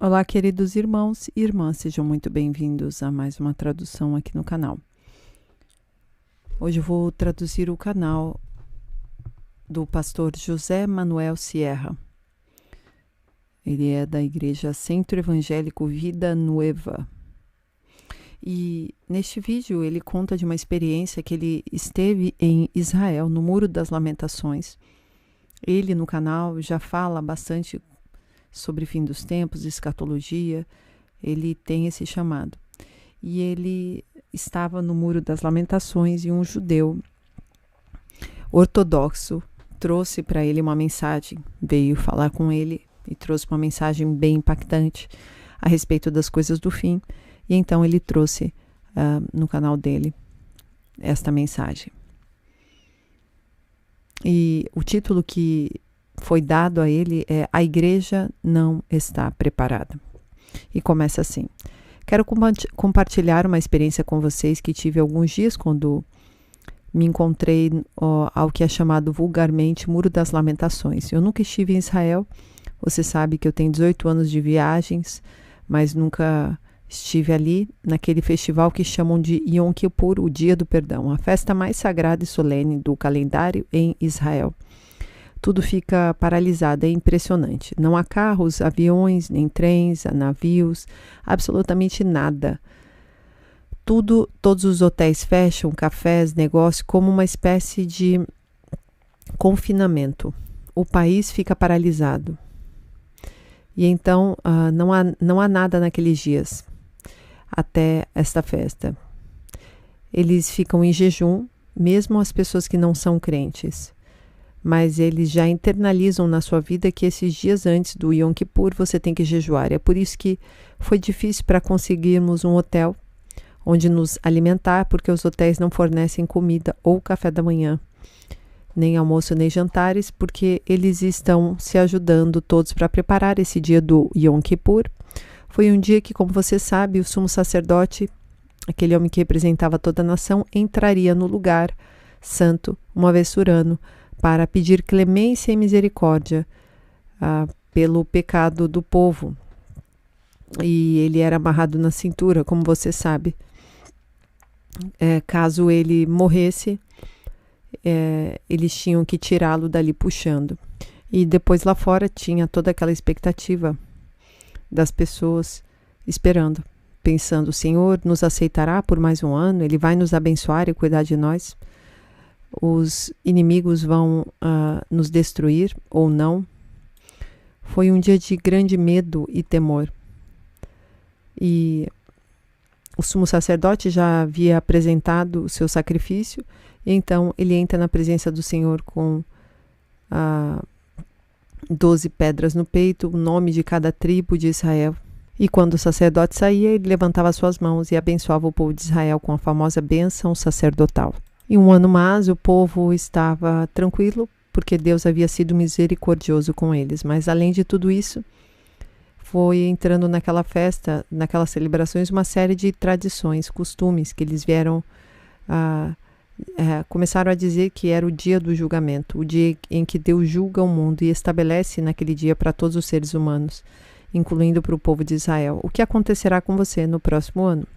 Olá, queridos irmãos e irmãs, sejam muito bem-vindos a mais uma tradução aqui no canal. Hoje eu vou traduzir o canal do pastor José Manuel Sierra. Ele é da Igreja Centro Evangélico Vida Nueva. E neste vídeo ele conta de uma experiência que ele esteve em Israel, no Muro das Lamentações. Ele no canal já fala bastante sobre fim dos tempos, escatologia, ele tem esse chamado. E ele estava no Muro das Lamentações e um judeu ortodoxo trouxe para ele uma mensagem, veio falar com ele e trouxe uma mensagem bem impactante a respeito das coisas do fim. E então ele trouxe no canal dele esta mensagem. E o título que foi dado a ele é A Igreja Não Está Preparada. E começa assim: quero compartilhar uma experiência com vocês que tive alguns dias quando me encontrei ao que é chamado vulgarmente Muro das Lamentações. Eu nunca estive em Israel, você sabe que eu tenho 18 anos de viagens, mas nunca estive ali naquele festival que chamam de Yom Kippur, o Dia do Perdão, a festa mais sagrada e solene do calendário em Israel. Tudo fica paralisado, é impressionante. Não há carros, aviões, nem trens, navios, absolutamente nada. Todos os hotéis fecham, cafés, negócios, como uma espécie de confinamento. O país fica paralisado. E então não há nada naqueles dias, até esta festa. Eles ficam em jejum, mesmo as pessoas que não são crentes. Mas eles já internalizam na sua vida que esses dias antes do Yom Kippur você tem que jejuar. É por isso que foi difícil para conseguirmos um hotel onde nos alimentar, porque os hotéis não fornecem comida ou café da manhã, nem almoço, nem jantares, porque eles estão se ajudando todos para preparar esse dia do Yom Kippur. Foi um dia que, como você sabe, o sumo sacerdote, aquele homem que representava toda a nação, entraria no lugar santo uma vez por ano, para pedir clemência e misericórdia pelo pecado do povo. E ele era amarrado na cintura, como você sabe. Caso ele morresse, eles tinham que tirá-lo dali puxando. E depois lá fora tinha toda aquela expectativa das pessoas esperando, pensando: o Senhor nos aceitará por mais um ano, Ele vai nos abençoar e cuidar de nós. Os inimigos vão nos destruir ou não. Foi um dia de grande medo e temor. E o sumo sacerdote já havia apresentado o seu sacrifício, e então ele entra na presença do Senhor com 12 pedras no peito, o nome de cada tribo de Israel. E quando o sacerdote saía, ele levantava suas mãos e abençoava o povo de Israel com a famosa bênção sacerdotal. Em um ano mais, o povo estava tranquilo, porque Deus havia sido misericordioso com eles. Mas, além de tudo isso, foi entrando naquela festa, naquelas celebrações, uma série de tradições, costumes, que eles vieram, começaram a dizer que era o dia do julgamento, o dia em que Deus julga o mundo e estabelece naquele dia para todos os seres humanos, incluindo para o povo de Israel. O que acontecerá com você no próximo ano?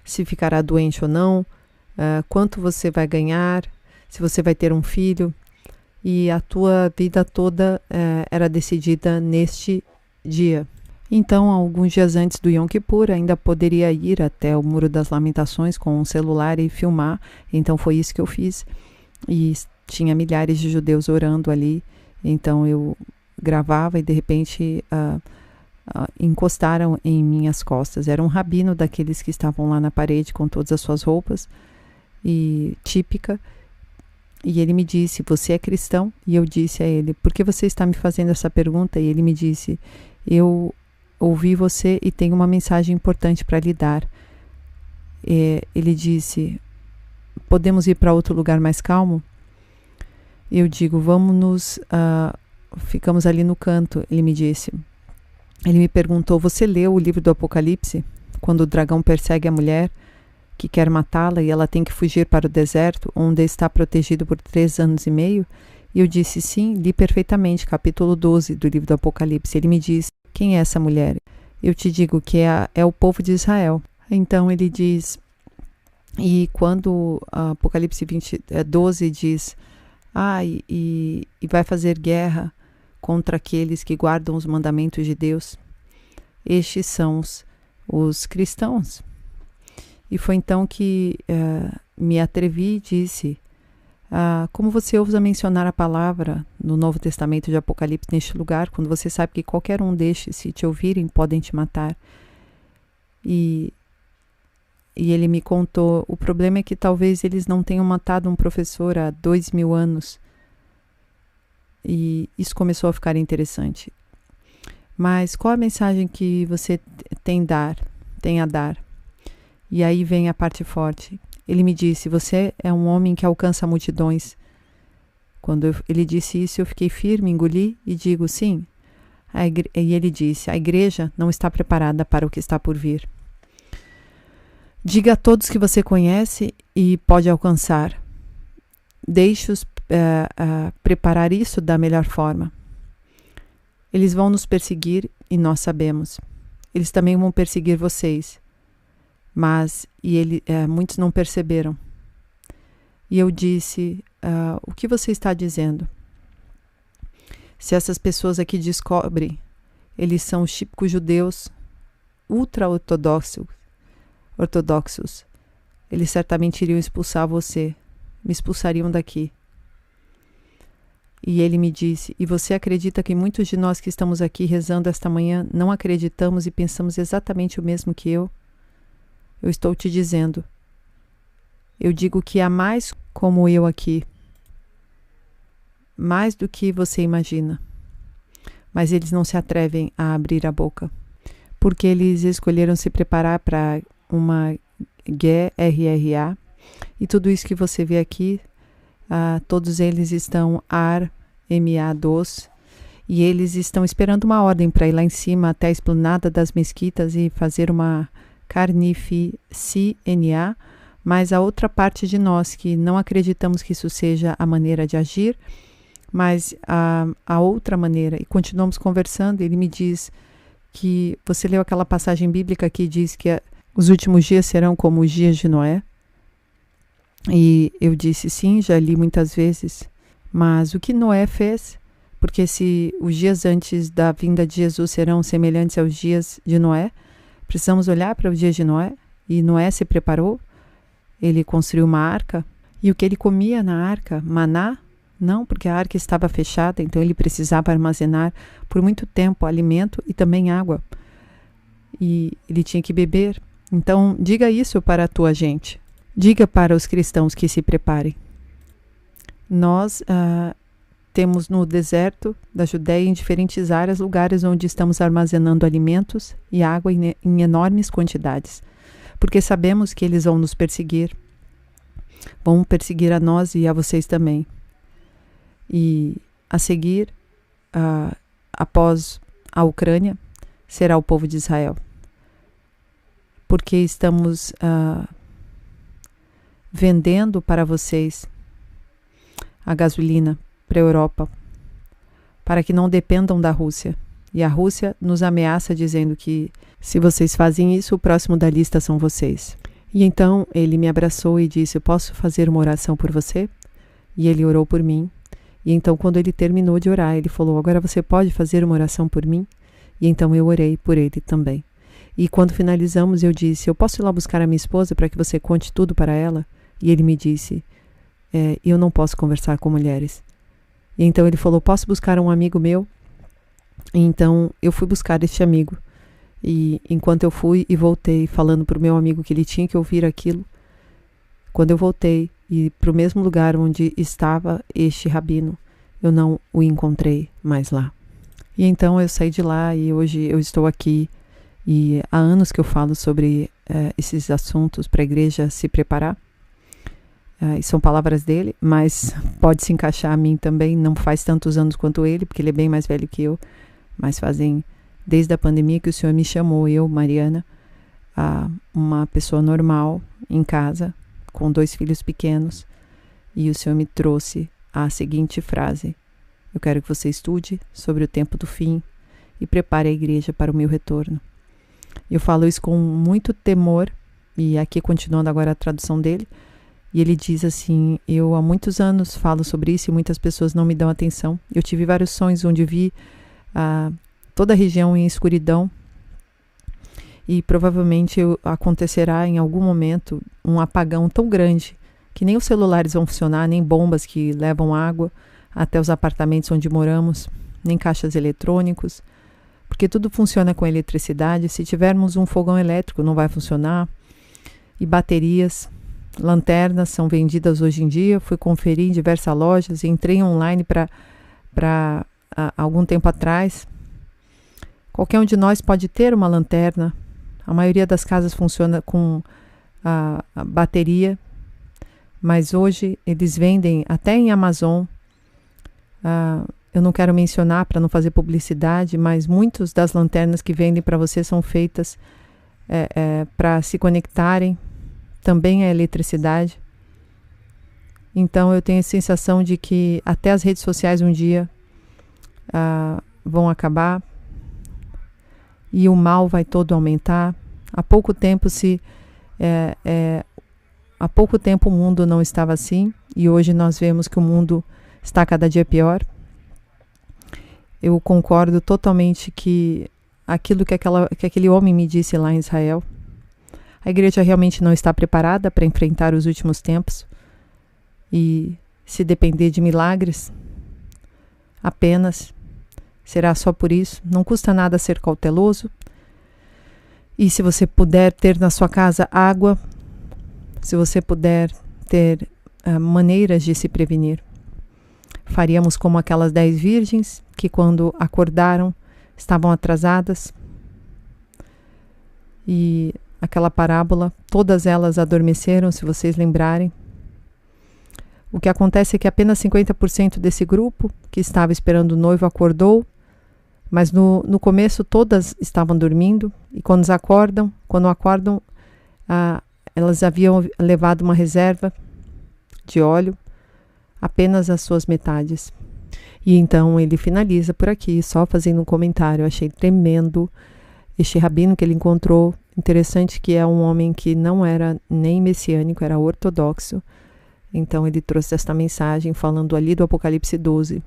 Se ficará doente ou não? Quanto você vai ganhar, se você vai ter um filho, e a tua vida toda era decidida neste dia. Então, alguns dias antes do Yom Kippur, ainda poderia ir até o Muro das Lamentações com um celular e filmar. Então foi isso que eu fiz, e tinha milhares de judeus orando ali, então eu gravava e de repente encostaram em minhas costas. Era um rabino daqueles que estavam lá na parede com todas as suas roupas e típica, e ele me disse: você é cristão? E eu disse a ele: por que você está me fazendo essa pergunta? E ele me disse: eu ouvi você e tenho uma mensagem importante para lhe dar. Ele disse: podemos ir para outro lugar mais calmo? Eu digo: ficamos ali no canto. Ele me disse, ele me perguntou: você leu o livro do Apocalipse? Quando o dragão persegue a mulher que quer matá-la e ela tem que fugir para o deserto, onde está protegido por 3 anos e meio? E eu disse: sim, li perfeitamente, capítulo 12 do livro do Apocalipse. Ele me disse: Quem é essa mulher? Eu te digo que é o povo de Israel. Então ele diz, e quando Apocalipse 12 diz, e vai fazer guerra contra aqueles que guardam os mandamentos de Deus, estes são os cristãos. E foi então que me atrevi e disse, como você ousa mencionar a palavra no Novo Testamento de Apocalipse neste lugar, quando você sabe que qualquer um destes, se te ouvirem, podem te matar. E ele me contou, o problema é que talvez eles não tenham matado um professor há 2000 anos. E isso começou a ficar interessante. Mas qual a mensagem que você tem a dar? E aí vem a parte forte. Ele me disse, você é um homem que alcança multidões. Quando ele disse isso, eu fiquei firme, engoli e digo, sim. E ele disse, a igreja não está preparada para o que está por vir. Diga a todos que você conhece e pode alcançar. Deixe-os preparar isso da melhor forma. Eles vão nos perseguir e nós sabemos. Eles também vão perseguir vocês. Mas muitos não perceberam. E eu disse, o que você está dizendo? Se essas pessoas aqui descobrem, eles são os típicos judeus ultra-ortodoxos, eles certamente iriam expulsar você, me expulsariam daqui. E ele me disse, e você acredita que muitos de nós que estamos aqui rezando esta manhã não acreditamos e pensamos exatamente o mesmo que eu? Eu estou te dizendo. Eu digo que há mais como eu aqui. Mais do que você imagina. Mas eles não se atrevem a abrir a boca. Porque eles escolheram se preparar para uma guerra. E tudo isso que você vê aqui, todos eles estão MA2. E eles estão esperando uma ordem para ir lá em cima até a esplanada das mesquitas e fazer uma carnificina, mas a outra parte de nós que não acreditamos que isso seja a maneira de agir, mas a outra maneira, e continuamos conversando, ele me diz que você leu aquela passagem bíblica que diz que os últimos dias serão como os dias de Noé, e eu disse sim, já li muitas vezes, mas o que Noé fez? Porque se os dias antes da vinda de Jesus serão semelhantes aos dias de Noé, precisamos olhar para os dias de Noé, e Noé se preparou, ele construiu uma arca, e o que ele comia na arca? Maná? Não, porque a arca estava fechada, então ele precisava armazenar por muito tempo alimento e também água, e ele tinha que beber. Então diga isso para a tua gente, diga para os cristãos que se preparem. Nós temos no deserto da Judéia, em diferentes áreas, lugares onde estamos armazenando alimentos e água em enormes quantidades. Porque sabemos que eles vão nos perseguir. Vão perseguir a nós e a vocês também. E a seguir, após a Ucrânia, será o povo de Israel. Porque estamos vendendo para vocês a gasolina para a Europa, para que não dependam da Rússia. E a Rússia nos ameaça dizendo que se vocês fazem isso, o próximo da lista são vocês. E então ele me abraçou e disse, eu posso fazer uma oração por você? E ele orou por mim. E então quando ele terminou de orar, ele falou, agora você pode fazer uma oração por mim? E então eu orei por ele também. E quando finalizamos, eu disse, eu posso ir lá buscar a minha esposa para que você conte tudo para ela? E ele me disse, eu não posso conversar com mulheres. E então ele falou, posso buscar um amigo meu? E então eu fui buscar este amigo. E enquanto eu fui e voltei falando para o meu amigo que ele tinha que ouvir aquilo, quando eu voltei e para o mesmo lugar onde estava este rabino, eu não o encontrei mais lá. E então eu saí de lá e hoje eu estou aqui. E há anos que eu falo sobre esses assuntos para a igreja se preparar. E são palavras dele, mas pode se encaixar a mim também. Não faz tantos anos quanto ele, porque ele é bem mais velho que eu. Mas fazem desde a pandemia que o Senhor me chamou, eu, Mariana, a uma pessoa normal em casa, com 2 filhos pequenos. E o Senhor me trouxe a seguinte frase: eu quero que você estude sobre o tempo do fim e prepare a igreja para o meu retorno. Eu falo isso com muito temor, e aqui continuando agora a tradução dele, e ele diz assim: eu há muitos anos falo sobre isso e muitas pessoas não me dão atenção. Eu tive vários sonhos onde vi toda a região em escuridão, e provavelmente acontecerá em algum momento um apagão tão grande que nem os celulares vão funcionar, nem bombas que levam água até os apartamentos onde moramos, nem caixas eletrônicos, porque tudo funciona com eletricidade. Se tivermos um fogão elétrico, não vai funcionar. E baterias, lanternas são vendidas hoje em dia. Fui conferir em diversas lojas e entrei online para algum tempo atrás. Qualquer um de nós pode ter uma lanterna. A maioria das casas funciona com a bateria, mas hoje eles vendem até em Amazon. Eu não quero mencionar para não fazer publicidade, mas muitas das lanternas que vendem para você são feitas para se conectarem também à eletricidade. Então eu tenho a sensação de que até as redes sociais um dia vão acabar e o mal vai todo aumentar. Há pouco tempo o mundo não estava assim, e hoje nós vemos que o mundo está cada dia pior. Eu concordo totalmente que aquilo que aquele homem me disse lá em Israel, a igreja realmente não está preparada para enfrentar os últimos tempos, e se depender de milagres apenas, será só por isso. Não custa nada ser cauteloso, e se você puder ter na sua casa água, se você puder ter maneiras de se prevenir, faríamos como aquelas 10 virgens que, quando acordaram, estavam atrasadas. E aquela parábola, todas elas adormeceram, se vocês lembrarem. O que acontece é que apenas 50% desse grupo que estava esperando o noivo acordou, mas no começo todas estavam dormindo, e quando acordam, elas haviam levado uma reserva de óleo, apenas as suas metades. E então ele finaliza por aqui, só fazendo um comentário. Eu achei tremendo este rabino que ele encontrou. Interessante que é um homem que não era nem messiânico, era ortodoxo. Então ele trouxe esta mensagem falando ali do Apocalipse 12.